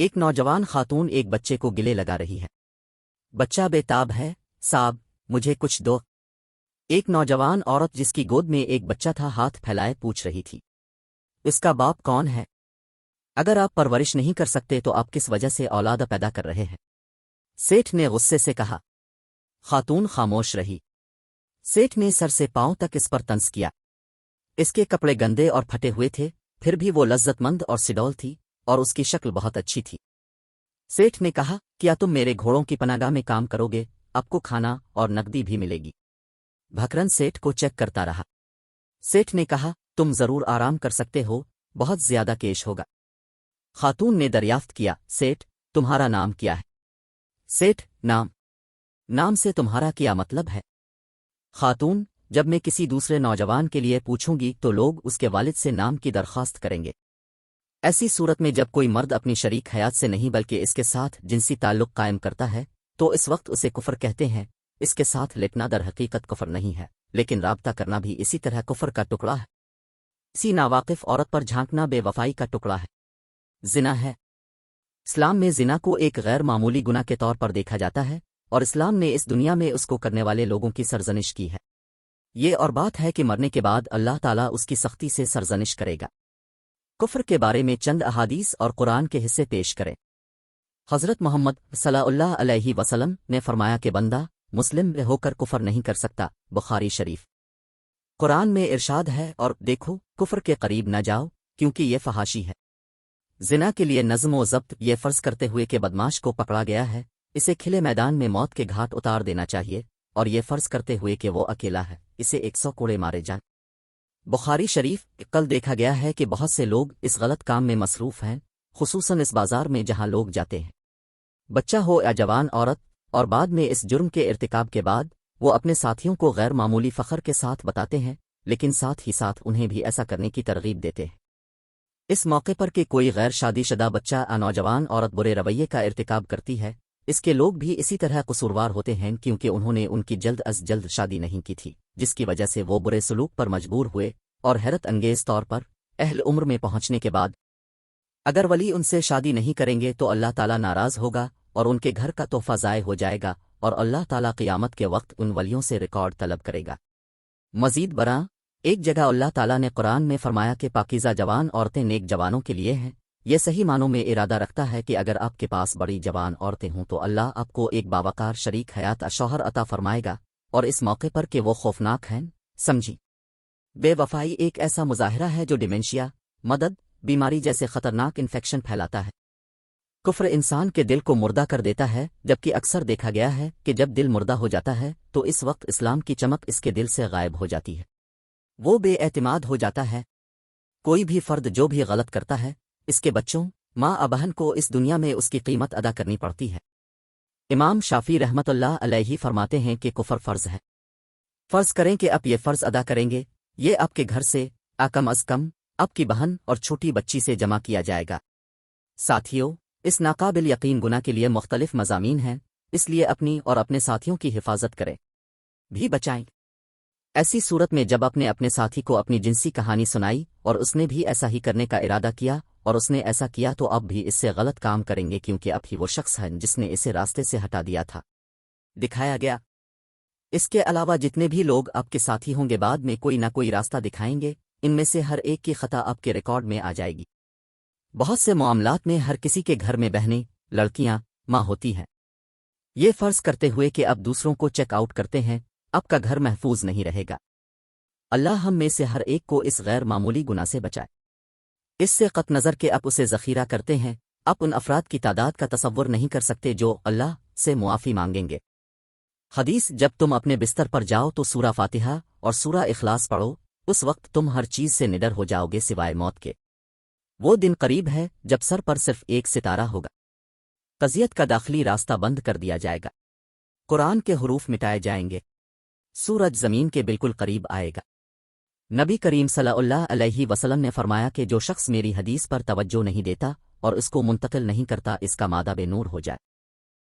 ایک نوجوان خاتون ایک بچے کو گلے لگا رہی ہے۔ بچہ بے تاب ہے، صاحب مجھے کچھ دو۔ ایک نوجوان عورت جس کی گود میں ایک بچہ تھا ہاتھ پھیلائے پوچھ رہی تھی، اس کا باپ کون ہے؟ اگر آپ پرورش نہیں کر سکتے تو آپ کس وجہ سے اولاد پیدا کر رہے ہیں؟ سیٹھ نے غصے سے کہا۔ خاتون خاموش رہی۔ سیٹھ نے سر سے پاؤں تک اس پر طنز کیا۔ اس کے کپڑے گندے اور پھٹے ہوئے تھے، پھر بھی وہ لذت مند اور سڈول تھی، اور اس کی شکل بہت اچھی تھی۔ سیٹھ نے کہا، کیا تم میرے گھوڑوں کی پناگاہ میں کام کرو گے؟ آپ کو کھانا اور نقدی بھی ملے گی۔ بھکرن سیٹھ کو چیک کرتا رہا۔ سیٹھ نے کہا، تم ضرور آرام کر سکتے ہو، بہت زیادہ کیش ہوگا۔ خاتون نے دریافت کیا، سیٹھ تمہارا نام کیا ہے؟ سیٹھ، نام سے تمہارا کیا مطلب ہے؟ خاتون، جب میں کسی دوسرے نوجوان کے لیے پوچھوں گی تو لوگ اس کے والد سے نام کی درخواست کریں گے۔ ایسی صورت میں جب کوئی مرد اپنی شریک حیات سے نہیں بلکہ اس کے ساتھ جنسی تعلق قائم کرتا ہے تو اس وقت اسے کفر کہتے ہیں۔ اس کے ساتھ لٹنا در حقیقت کفر نہیں ہے، لیکن رابطہ کرنا بھی اسی طرح کفر کا ٹکڑا ہے۔ اسی ناواقف عورت پر جھانکنا بے وفائی کا ٹکڑا ہے، زنا ہے۔ اسلام میں زنا کو ایک غیر معمولی گناہ کے طور پر دیکھا جاتا ہے، اور اسلام نے اس دنیا میں اس کو کرنے والے لوگوں کی سرزنش کی ہے۔ یہ اور بات ہے کہ مرنے کے بعد اللہ تعالیٰ اس کی سختی سے سرزنش کرے گا۔ کفر کے بارے میں چند احادیث اور قرآن کے حصے پیش کریں۔ حضرت محمد صلی اللہ علیہ وسلم نے فرمایا کہ بندہ مسلم ہو کر کفر نہیں کر سکتا، بخاری شریف۔ قرآن میں ارشاد ہے، اور دیکھو کفر کے قریب نہ جاؤ کیونکہ یہ فحاشی ہے۔ زنا کے لیے نظم و ضبط یہ فرض کرتے ہوئے کہ بدماش کو پکڑا گیا ہے، اسے کھلے میدان میں موت کے گھاٹ اتار دینا چاہیے، اور یہ فرض کرتے ہوئے کہ وہ اکیلا ہے، اسے 100 کوڑے مارے جائیں۔ بخاری شریف۔ کل دیکھا گیا ہے کہ بہت سے لوگ اس غلط کام میں مصروف ہیں، خصوصاً اس بازار میں جہاں لوگ جاتے ہیں، بچہ ہو یا جوان عورت، اور بعد میں اس جرم کے ارتکاب کے بعد وہ اپنے ساتھیوں کو غیر معمولی فخر کے ساتھ بتاتے ہیں، لیکن ساتھ ہی ساتھ انہیں بھی ایسا کرنے کی ترغیب دیتے ہیں۔ اس موقع پر کہ کوئی غیر شادی شدہ بچہ یا نوجوان عورت برے رویے کا ارتکاب کرتی ہے، اس کے لوگ بھی اسی طرح قصوروار ہوتے ہیں، کیونکہ انہوں نے ان کی جلد از جلد شادی نہیں کی تھی، جس کی وجہ سے وہ برے سلوک پر مجبور ہوئے، اور حیرت انگیز طور پر اہل عمر میں پہنچنے کے بعد اگر ولی ان سے شادی نہیں کریں گے تو اللہ تعالیٰ ناراض ہوگا اور ان کے گھر کا تحفہ ضائع ہو جائے گا، اور اللہ تعالیٰ قیامت کے وقت ان ولیوں سے ریکارڈ طلب کرے گا۔ مزید برآں ایک جگہ اللہ تعالیٰ نے قرآن میں فرمایا کہ پاکیزہ جوان عورتیں نیک جوانوں کے لیے ہیں۔ یہ صحیح معنوں میں ارادہ رکھتا ہے کہ اگر آپ کے پاس بڑی جوان عورتیں ہوں تو اللہ آپ کو ایک باوقار شریک حیات شوہر عطا فرمائے گا، اور اس موقع پر کہ وہ خوفناک ہیں، سمجھی۔ بے وفائی ایک ایسا مظاہرہ ہے جو ڈیمنشیا، مدد، بیماری جیسے خطرناک انفیکشن پھیلاتا ہے۔ کفر انسان کے دل کو مردہ کر دیتا ہے، جبکہ اکثر دیکھا گیا ہے کہ جب دل مردہ ہو جاتا ہے تو اس وقت اسلام کی چمک اس کے دل سے غائب ہو جاتی ہے، وہ بے اعتماد ہو جاتا ہے۔ کوئی بھی فرد جو بھی غلط کرتا ہے، اس کے بچوں، ماں بہن کو اس دنیا میں اس کی قیمت ادا کرنی پڑتی ہے۔ امام شافعی رحمت اللہ علیہ فرماتے ہیں کہ کفر فرض ہے۔ فرض کریں کہ آپ یہ فرض ادا کریں گے، یہ آپ کے گھر سے کم از کم آپ کی بہن اور چھوٹی بچی سے جمع کیا جائے گا۔ ساتھیوں، اس ناقابل یقین گناہ کے لیے مختلف مضامین ہیں، اس لیے اپنی اور اپنے ساتھیوں کی حفاظت کریں بھی بچائیں۔ ایسی صورت میں جب آپ نے اپنے ساتھی کو اپنی جنسی کہانی سنائی اور اس نے بھی ایسا ہی کرنے کا ارادہ کیا اور اس نے ایسا کیا تو آپ بھی اس سے غلط کام کریں گے، کیونکہ آپ ہی وہ شخص ہیں جس نے اسے راستے سے ہٹا دیا تھا، دکھایا گیا۔ اس کے علاوہ جتنے بھی لوگ آپ کے ساتھی ہوں گے بعد میں کوئی نہ کوئی راستہ دکھائیں گے، ان میں سے ہر ایک کی خطا آپ کے ریکارڈ میں آ جائے گی۔ بہت سے معاملات میں ہر کسی کے گھر میں بہنیں، لڑکیاں، ماں ہوتی ہیں۔ یہ فرض کرتے ہوئے کہ اب دوسروں کو چیک آؤٹ کرتے ہیں، آپ کا گھر محفوظ نہیں رہے گا۔ اللہ ہم میں سے ہر ایک کو اس غیر معمولی گناہ سے بچائے۔ اس سے قطع نظر کہ آپ اسے ذخیرہ کرتے ہیں، آپ ان افراد کی تعداد کا تصور نہیں کر سکتے جو اللہ سے معافی مانگیں گے۔ حدیث، جب تم اپنے بستر پر جاؤ تو سورہ فاتحہ اور سورہ اخلاص پڑھو، اس وقت تم ہر چیز سے نڈر ہو جاؤ گے سوائے موت کے۔ وہ دن قریب ہے جب سر پر صرف ایک ستارہ ہوگا، قضیت کا داخلی راستہ بند کر دیا جائے گا، قرآن کے حروف مٹائے جائیں گے، سورج زمین کے بالکل قریب آئے گا۔ نبی کریم صلی اللہ علیہ وسلم نے فرمایا کہ جو شخص میری حدیث پر توجہ نہیں دیتا اور اس کو منتقل نہیں کرتا، اس کا مادہ بے نور ہو جائے۔